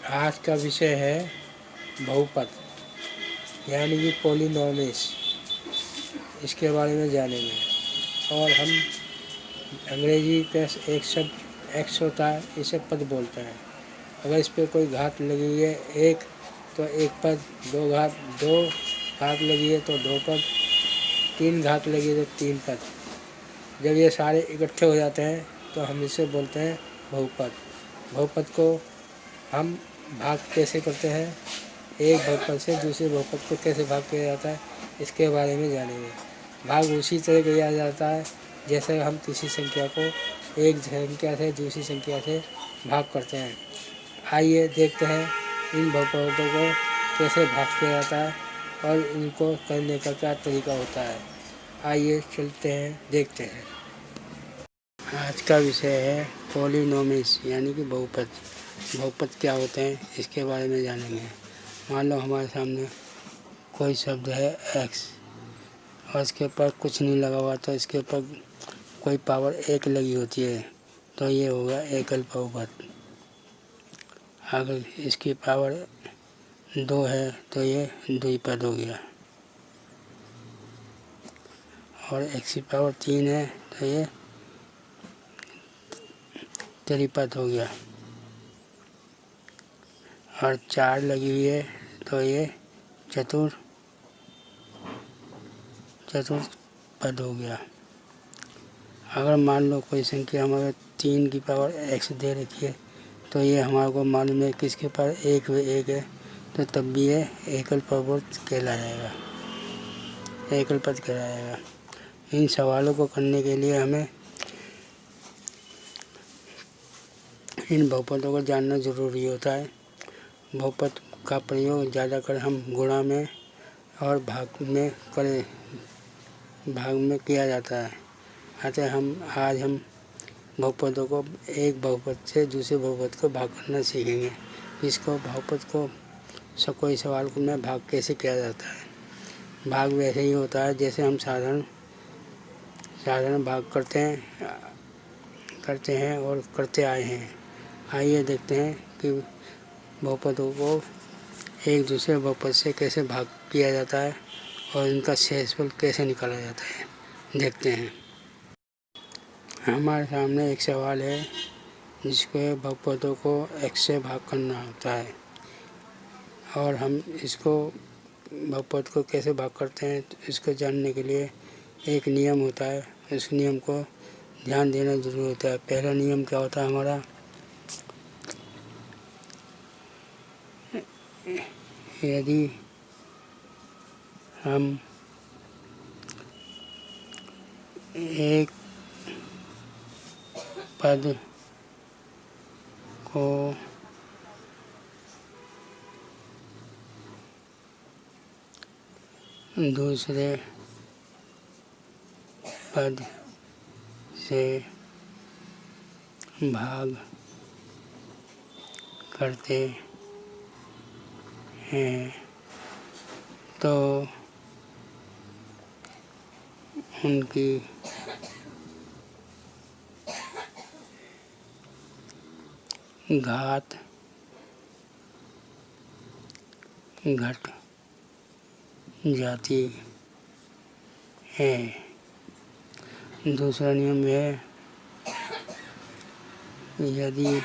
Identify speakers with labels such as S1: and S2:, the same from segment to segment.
S1: आज का विषय है बहुपद यानी कि पॉलिनॉमिस। इसके बारे में जानेंगे। और हम अंग्रेजी का एक शब्द एक्स होता है, इसे पद बोलते हैं। अगर इस पर कोई घात लगी है एक तो एक पद, दो घात लगी है तो दो पद, तीन घात लगी है तो तीन पद। जब ये सारे इकट्ठे हो जाते हैं तो हम इसे बोलते हैं बहुपद। बहुपद को हम भाग कैसे करते हैं, एक बहुपद से दूसरे बहुपद को कैसे भाग किया जाता है, इसके बारे में जानेंगे। भाग उसी तरह किया जाता है जैसे हम किसी संख्या को एक संख्या से दूसरी संख्या से भाग करते हैं। आइए देखते हैं इन बहुपदों को कैसे भाग किया जाता है और इनको करने का क्या तरीका होता है। आइए चलते हैं, देखते हैं। आज का विषय है पॉलिनॉमिस यानी कि बहुपद। बहुपद क्या होते हैं इसके बारे में जानेंगे। मान लो हमारे सामने कोई शब्द है x और इसके ऊपर कुछ नहीं लगा हुआ, तो इसके ऊपर कोई पावर एक लगी होती है तो ये होगा एकल बहुपद। अगर इसकी पावर 2 है तो ये द्विपद हो गया, और x की पावर 3 है तो ये त्रिपद हो गया, और 4 लगी हुई है तो ये चतुर्पद हो गया। अगर मान लो कोई संख्या हमारे 3 की पावर x दे रखी है तो ये हमारे को मालूम है कि इसके पास एक है तो तब भी ये एकल बहुपद कहलाएगा, एकल पद कहलाएगा। इन सवालों को करने के लिए हमें इन बहुपदों को जानना ज़रूरी होता है। बहुपद का प्रयोग ज़्यादातर हम गुणा में और भाग में किया जाता है। अतः आज हम बहुपदों को एक बहुपद से दूसरे बहुपद को भाग करना सीखेंगे। इसको बहुपद को कोई सवाल में भाग कैसे किया जाता है। भाग वैसे ही होता है जैसे हम साधारण भाग करते हैं और करते आए हैं। आइए देखते हैं कि बहुपदों को एक दूसरे बहुपद से कैसे भाग किया जाता है और इनका शेषफल कैसे निकाला जाता है, देखते हैं। हमारे सामने एक सवाल है जिसको बहुपदों को x से भाग करना होता है, और हम इसको बहुपद को कैसे भाग करते हैं तो इसको जानने के लिए एक नियम होता है। इस नियम को ध्यान देना जरूरी होता है। पहला नियम क्या होता है हमारा, यदि हम एक पद को दूसरे पद से भाग करते हैं तो उनकी घात घट जाती है। दूसरा नियम है, यदि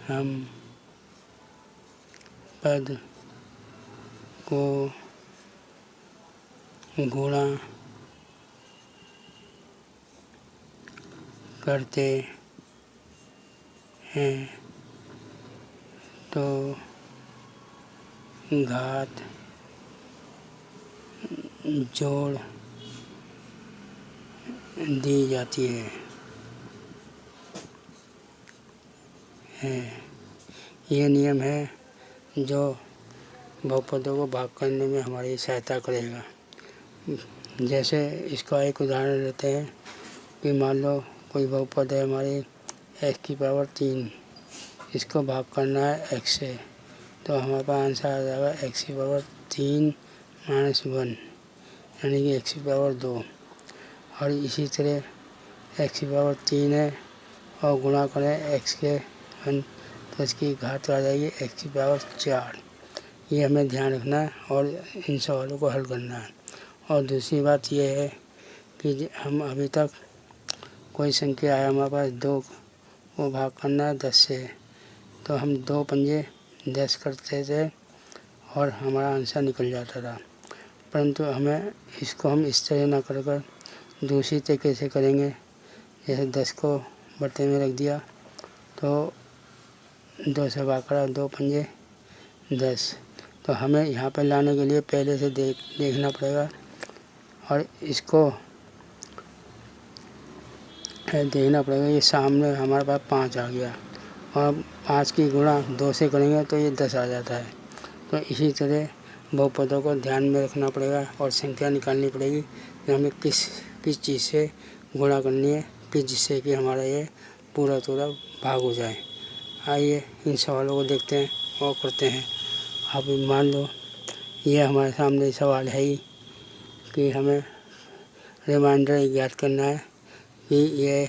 S1: हम पद को गुणा करते हैं तो घात जोड़ दी जाती है। ये नियम है जो बहुपदों को भाग करने में हमारी सहायता करेगा। जैसे इसका एक उदाहरण लेते हैं कि मान लो कोई बहुपद है हमारी x की पावर 3, इसको भाग करना है x से, तो हमारे पास आंसर आ जाएगा x की पावर 3 - 1 यानी कि x की पावर 2। और इसी तरह x की पावर 3 है और गुणा करें x के 1 तो इसकी घात आ जाएगी x की पावर 4। ये हमें ध्यान रखना है और इन सवालों को हल करना है। और दूसरी बात ये है कि हम अभी तक कोई संख्या है हमारे पास 2, वो भाग करना है 10 से। तो हम 2 पंजे 10 करते थे और हमारा आंसर निकल जाता था। परंतु हमें इसको हम इस तरह ना कर दूसरी तरीके से करेंगे। जैसे 10 को बर्तन में रख दिया तो 2 से भाग करा, 2 पंजे 10। तो हमें यहाँ पर लाने के लिए पहले से देखना पड़ेगा और इसको देखना पड़ेगा। ये सामने हमारे पास 5 आ गया और 5 की गुणा 2 से करेंगे तो ये 10 आ जाता है। तो इसी तरह बहुपदों को ध्यान में रखना पड़ेगा और संख्या निकालनी पड़ेगी कि हमें किस चीज़ से गुणा करनी है कि जिससे कि हमारा ये पूरा भाग हो जाए। आइए इन सवालों को देखते हैं और करते हैं। अब मान लो ये हमारे सामने सवाल है ही कि हमें रिमाइंडर ज्ञात करना है कि ये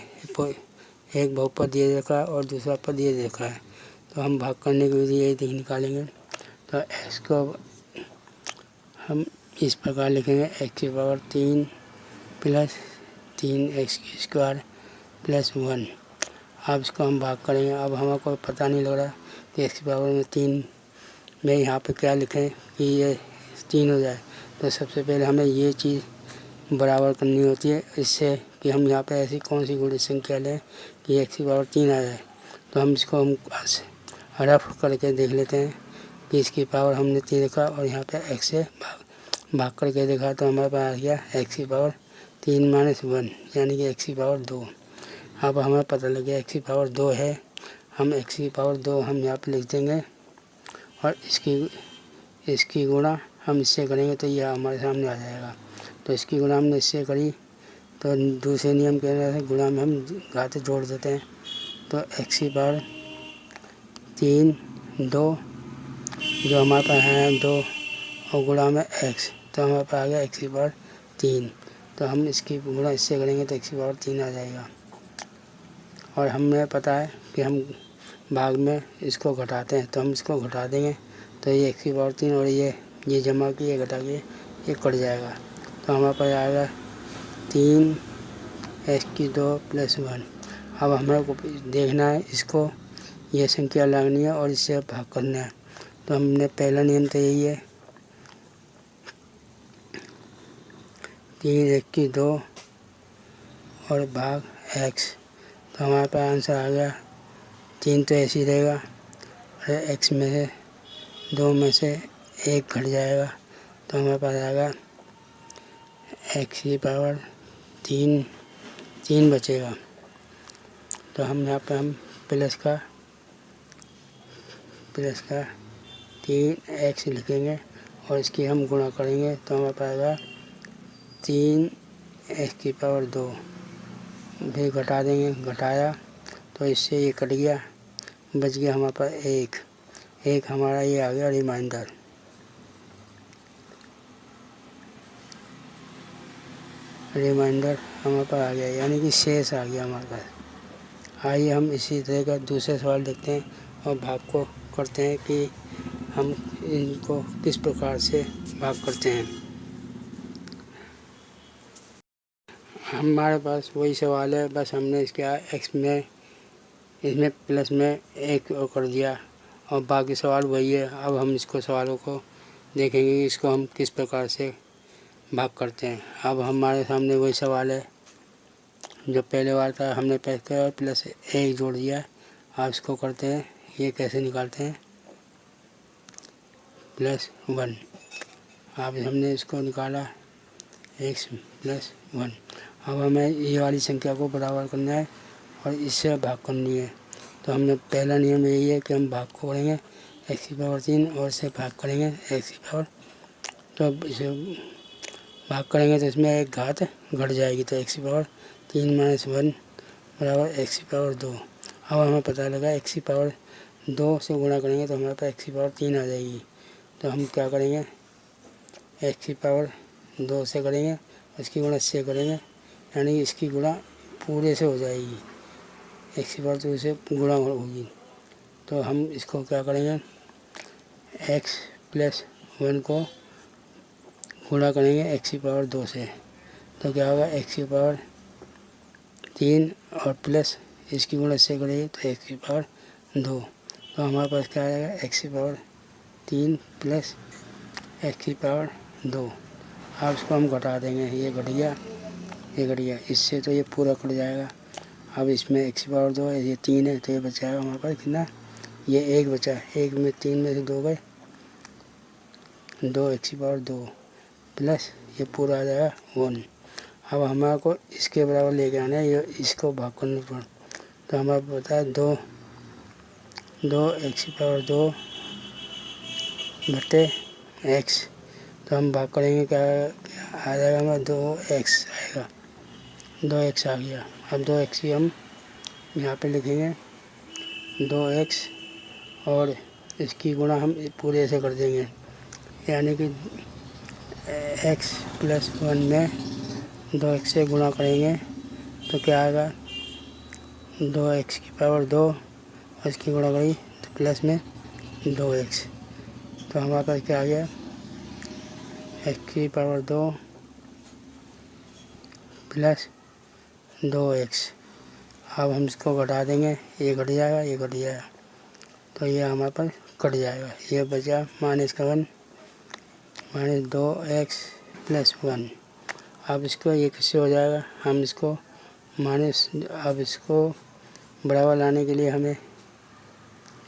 S1: एक बहुपद दिए रखा है और दूसरा पद दिए रखा है। तो हम भाग करने की विधि यही निकालेंगे। तो x को हम इस प्रकार लिखेंगे x की पावर 3 प्लस 3x² प्लस 1। अब इसको हम भाग करेंगे। अब हमें कोई पता नहीं लग रहा कि x की पावर में 3 में यहाँ पे क्या लिखें कि ये 3 हो जाए। तो सबसे पहले हमें ये चीज़ बराबर करनी होती है, इससे कि हम यहाँ पे ऐसी कौन सी गुणित संख्या लें कि x की पावर 3 आ जाए। तो हम इसको हम रफ करके देख लेते हैं कि इसकी पावर हमने 3 रखा और यहाँ पे x से भाग करके देखा तो हमारे पास आ गया x की पावर 3 - 1 यानी कि x की पावर 2। अब हमें पता लग गया x की पावर 2 है। हम x की पावर 2 हम यहाँ पे लिख देंगे और इसकी गुणा हम इससे करेंगे तो यह हमारे सामने आ जाएगा। तो इसकी गुणा हमने इससे करी तो दूसरे नियम के अंदर गुणा में हम घात जोड़ देते हैं। तो x की पावर 3 2 जो हमारे पास है 2 और गुणा में x, तो हमारे पास आ गया x की पावर 3। तो हम इसकी गुणा इससे करेंगे तो x की पावर 3 आ जाएगा। और हमें पता है कि हम भाग में इसको घटाते हैं तो हम इसको घटा देंगे तो ये x की पावर 3 और ये जमा की ये घटा के ये कट जाएगा। तो हमारे पास आएगा 3x² प्लस 1। अब हमें को देखना है इसको ये संख्या लगानी है और इससे भाग करना है। तो हमने पहला नियम तो यही है 3x² और भाग x। तो हमारे पास आंसर आ गया 3 तो ऐसे ही रहेगा और x में से 2 में से 1 घट जाएगा। तो हमारे पास आएगा x की पावर 3 बचेगा। तो हम यहाँ पे हम प्लस का 3x लिखेंगे और इसकी हम गुणा करेंगे तो हमारे पास आएगा 3x की पावर 2। फिर घटा देंगे, घटाया तो इससे ये कट गया, बच गया हमारे पास 1 हमारा ये आ गया रिमाइंडर। हमारे पास आ गया यानी कि शेष आ गया हमारे पास। आइए हम इसी तरह का दूसरा सवाल देखते हैं और भाग को करते हैं कि हम इनको किस प्रकार से भाग करते हैं। हमारे पास वही सवाल है, बस हमने इसमें प्लस में 1 और कर दिया और बाकी सवाल वही है। अब हम इसको सवालों को देखेंगे कि इसको हम किस प्रकार से भाग करते हैं। अब हमारे सामने वही सवाल है जो पहले बार था, हमने पहले और प्लस 1 जोड़ दिया। अब इसको करते हैं, ये कैसे निकालते हैं +1। अब हमने इसको निकाला x + 1। अब हमें ये वाली संख्या को बराबर करना है और इससे भाग करनी है। तो हमने पहला नियम यही है कि हम भाग को करेंगे x की पावर 3 और इससे भाग करेंगे x की पावर, तो इसे भाग करेंगे तो इसमें एक घात घट जाएगी। तो x की पावर 3 - 1 बराबर x की पावर 2। अब हमें पता लगा x की पावर 2 से गुणा करेंगे तो हमारे पास x की पावर 3 आ जाएगी। तो हम क्या करेंगे x की पावर 2 से करेंगे, इसकी गुणा इससे करेंगे यानी इसकी गुणा पूरे से हो जाएगी, x की पावर 2 से गुणा होगी तो हम इसको क्या करेंगे, x प्लस 1 को गुणा करेंगे x की पावर 2 से, तो क्या होगा x की पावर 3 और प्लस इसकी गुणा इससे करेंगे तो x की पावर 2, तो हमारे पास क्या आएगा x की पावर 3 प्लस x की पावर 2। अब इसको हम घटा देंगे, ये घट गया, ये घट गया, इससे तो ये पूरा कट जाएगा। अब इसमें x की पावर 2 है, ये 3 है, तो ये बचाएगा हमारे पास कितना, ये 1 बचा, 1 में 3 में से 2 गए, 2 x की पावर 2 प्लस ये पूरा आ जाएगा 1। अब हमारे को इसके बराबर लेके आना है, ये इसको भाग करने पर, तो हमारे पता है 2 x की पावर 2 बटे x, तो हम भाग करेंगे क्या आ जाएगा हमारा 2x आएगा, 2x आ गया। अब 2x की हम यहाँ पे लिखेंगे 2x और इसकी गुणा हम पूरे से कर देंगे, यानी कि x प्लस 1 में 2x से गुणा करेंगे तो क्या आएगा 2x की पावर 2 और इसकी गुणा करी तो प्लस में 2x, तो हमारे पास क्या आ गया x की पावर 2 प्लस 2x। अब हम इसको घटा देंगे, ये घट जाएगा, ये घट जाएगा, तो ये हमारे पास कट जाएगा, ये बचा -1 माइनस 2x प्लस 1। अब इसको ये किससे हो जाएगा, हम इसको माइनस, अब इसको बराबर लाने के लिए हमें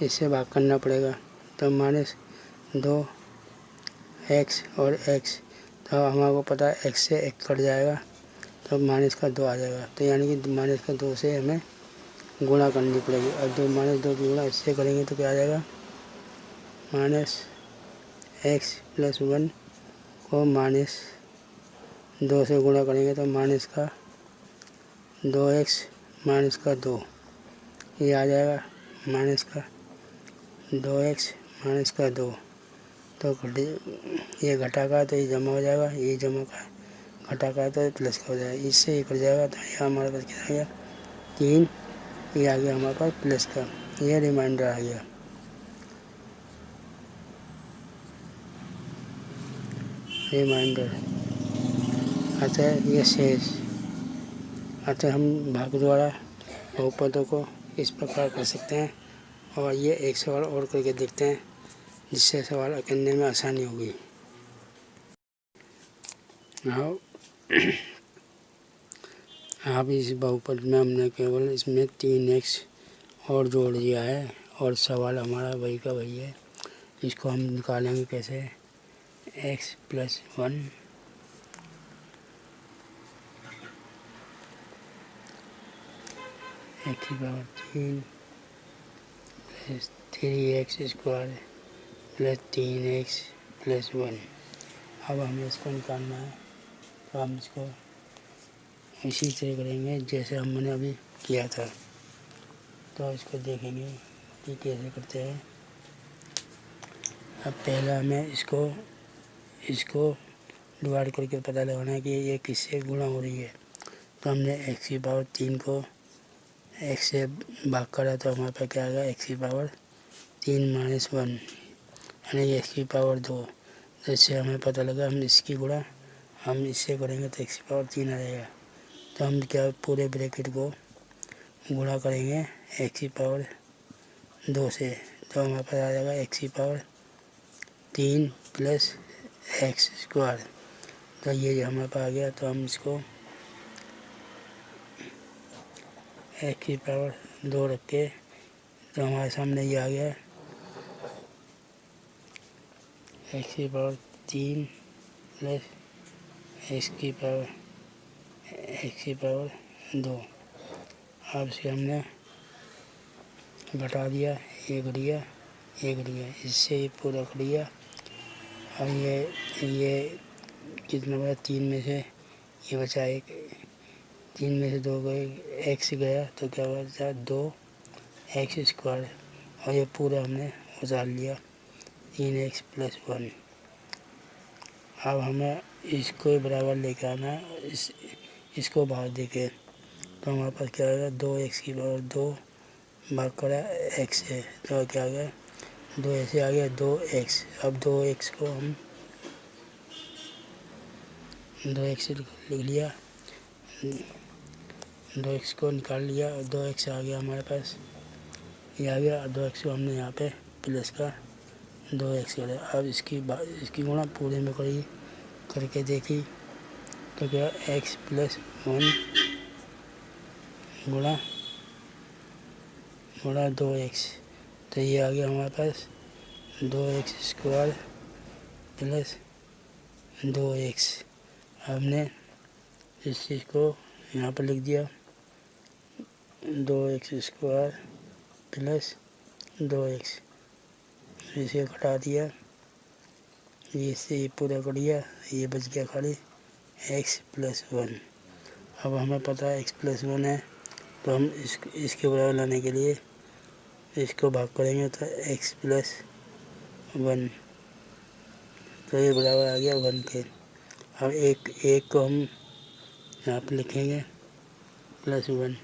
S1: इससे भाग करना पड़ेगा, तो -2x और x, तो हमारे को पता है x से 1 कट जाएगा तो माइनस का 2 आ जाएगा, तो यानी कि माइनस का 2 से हमें गुणा करनी पड़ेगी। और -2 की गुणा इससे करेंगे तो क्या आ जाएगा -x प्लस 1 को -2 से गुणा करेंगे तो माइनस का 2x माइनस का 2, ये आ जाएगा माइनस का 2x माइनस का 2, तो ये घटा का तो ये जमा हो जाएगा, ये जमा का घटा का तो प्लस का हो जाएगा, इससे ये कट जाएगा, तो यहाँ हमारे पास क्या आ गया 3, ये आ गया हमारे पास प्लस का, ये रिमाइंडर आ गया। रिमाइंडर अतः ये शेष, अतः हम भाग द्वारा बहुपदों को इस प्रकार कर सकते हैं। और ये एक सवाल और करके देखते हैं जिससे सवाल करने में आसानी होगी। अब इस बहुपद में हमने केवल इसमें 3x और जोड़ दिया है और सवाल हमारा वही का वही है। इसको हम निकालेंगे कैसे, x प्लस 1 x की power 3 plus 3x square plus 3x plus 1। अब हमें इसको निकालना है, तो हम इसको इसी तरह करेंगे जैसे हमने अभी किया था। तो इसको देखेंगे कि कैसे करते हैं। अब पहला हमें इसको डिवाइड करके पता लगाना है कि ये किससे गुणा हो रही है। तो हमने x की पावर 3 को x से भाग करा तो हमारे पास क्या आ गया x की पावर 3 माइनस 1, यानी x की पावर 2। तो इससे हमें पता लगा हम इसकी गुणा हम इससे करेंगे तो x की पावर 3 आ जाएगा। तो हम क्या पूरे ब्रैकेट को गुणा करेंगे x की पावर 2 से, तो हमारे पास आ जाएगा x की पावर 3 प्लस x स्क्वायर। तो ये हमारे पास आ गया। तो हम इसको x की पावर 2 रख के तो हमारे सामने ये आ गया x की पावर 3 प्लस x की पावर 2। अब इसे हमने घटा दिया, एक दिया, इससे ये पूरा कर दिया। अब ये कितना बचा, 3 में से ये बचा 1, 3 में से 2 गए, x गया तो क्या बचा 2x स्क्वायर, और ये पूरा हमने उतार लिया 3x प्लस 1। अब हमें इसको बराबर लेके आना है, इसको भाग देके तो हमारे पास क्या आएगा 2x की पावर 2 भाग करा एक्स से, तो क्या आ गया 2 ऐसे आ गया 2x। अब 2x को हम 2x लिख लिया, 2x को निकाल लिया, 2x आ गया हमारे पास, ये आ गया। 2x को हमने यहाँ पे प्लस का 2x करा। अब इसकी गुणा पूरे में करी, करके देखी तो क्या x + 1 गुणा 2x, तो ये आ गया हमारे पास 2x² + 2x। हमने इस चीज़ को यहाँ पर लिख दिया 2x² + 2x, इसे घटा दिया, ये से पूरा कर दिया, ये बच गया खाली x + 1। अब हमें पता है x + 1 है, तो हम इसके बराबर लाने के लिए इसको भाग करेंगे तो x + 1, तो ये बराबर आ गया 1 के। अब एक को हम यहाँ पर लिखेंगे +1,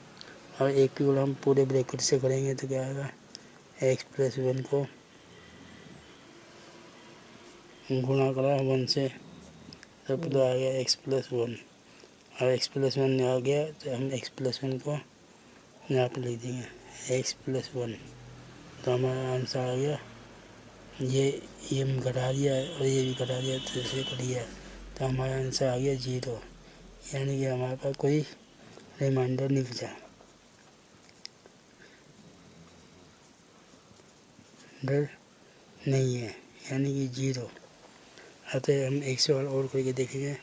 S1: और एक की गुणा हम पूरे ब्रैकेट से करेंगे तो क्या आएगा x + 1 को गुणा करा 1 से, तो पूरा आ गया x + 1। अब x + 1 आ गया तो हम x + 1 को यहाँ पर लिख देंगे x + 1, तो हमारा आंसर आ गया। ये हम घटा दिया और ये भी घटा दिया, तो इसे कर दिया, तो हमारा आंसर आ गया 0, यानी कि हमारे पास कोई रिमाइंडर नहीं बचा, डर नहीं है, यानी कि 0। अतः हम एक सवाल और करके देखेंगे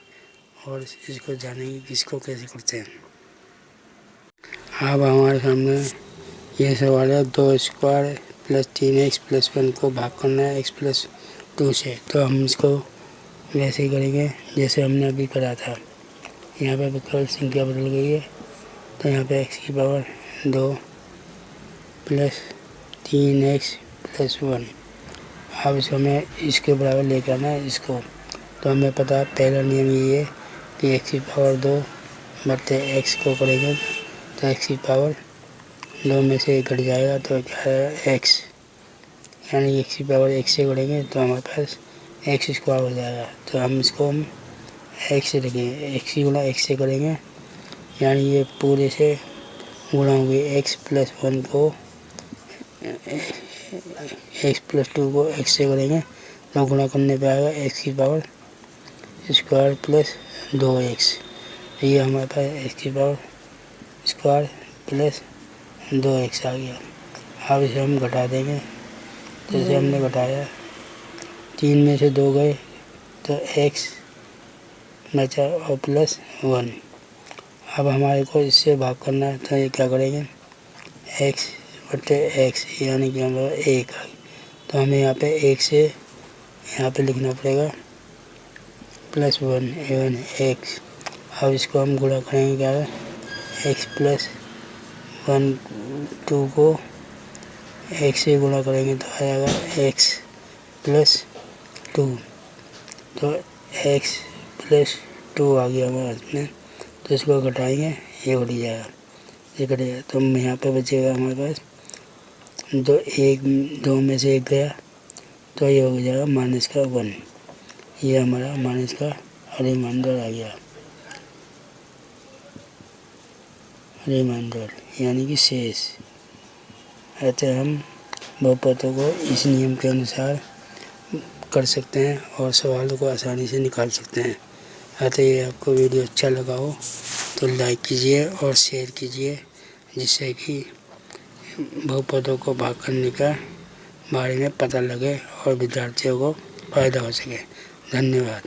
S1: और इसको जानेंगे कि इसको कैसे करते हैं। अब हमारे सामने ये सवाल है 2² + 3x + 1 को भाग करना है x + 2 से, तो हम इसको वैसे ही करेंगे जैसे हमने अभी करा था। यहाँ पे विकल्प संख्या बदल गई है, तो यहाँ पे x² + 3x + 1। अब इसको हमें इसके बराबर लेकर आना है इसको, तो हमें पता है पहला नियम ये है कि x² बटे x को करेंगे तो x² में से घट जाएगा, तो क्या है x, यानी x² से करेंगे तो हमारे पास x² हो जाएगा। तो हम इसको x से रखेंगे, x की गुणा x से करेंगे, यानी ये पूरे से गुणा होंगे x + 1 को x + 2 को x से करेंगे तो गुणा करने पे आएगा x² + 2x। ये हमारे पास x² + 2x आ गया। अब इसे हम घटा देंगे, जैसे हमने घटाया 3 में से 2 गए तो x बचा और +1। अब हमारे को इससे भाग करना है, तो ये क्या करेंगे x बटे x, यानी कि हमारा 1 आ गया, तो हमें यहाँ पे 1 से यहाँ पे लिखना पड़ेगा +1 x। अब इसको हम गुणा करेंगे क्या है x + 1 2 को x से गुणा करेंगे तो आएगा x + 2, तो x + 2 आ गया हमारे हाथ में, तो इसको घटाएंगे ये घट जाएगा, ये घटेगा, तो यहाँ पे बचेगा हमारे पास 2 में से 1 गया, तो ये हो जाएगा -1। ये हमारा माइनस का रिमाइंडर आ गया, रिमाइंडर यानी कि शेष। अतः हम बहुपदों को इस नियम के अनुसार कर सकते हैं और सवालों को आसानी से निकाल सकते हैं। अतः ये आपको वीडियो अच्छा लगा हो तो लाइक कीजिए और शेयर कीजिए, जिससे कि बहुपदों को भाग करने का बारे में पता लगे और विद्यार्थियों को फ़ायदा हो सके। धन्यवाद।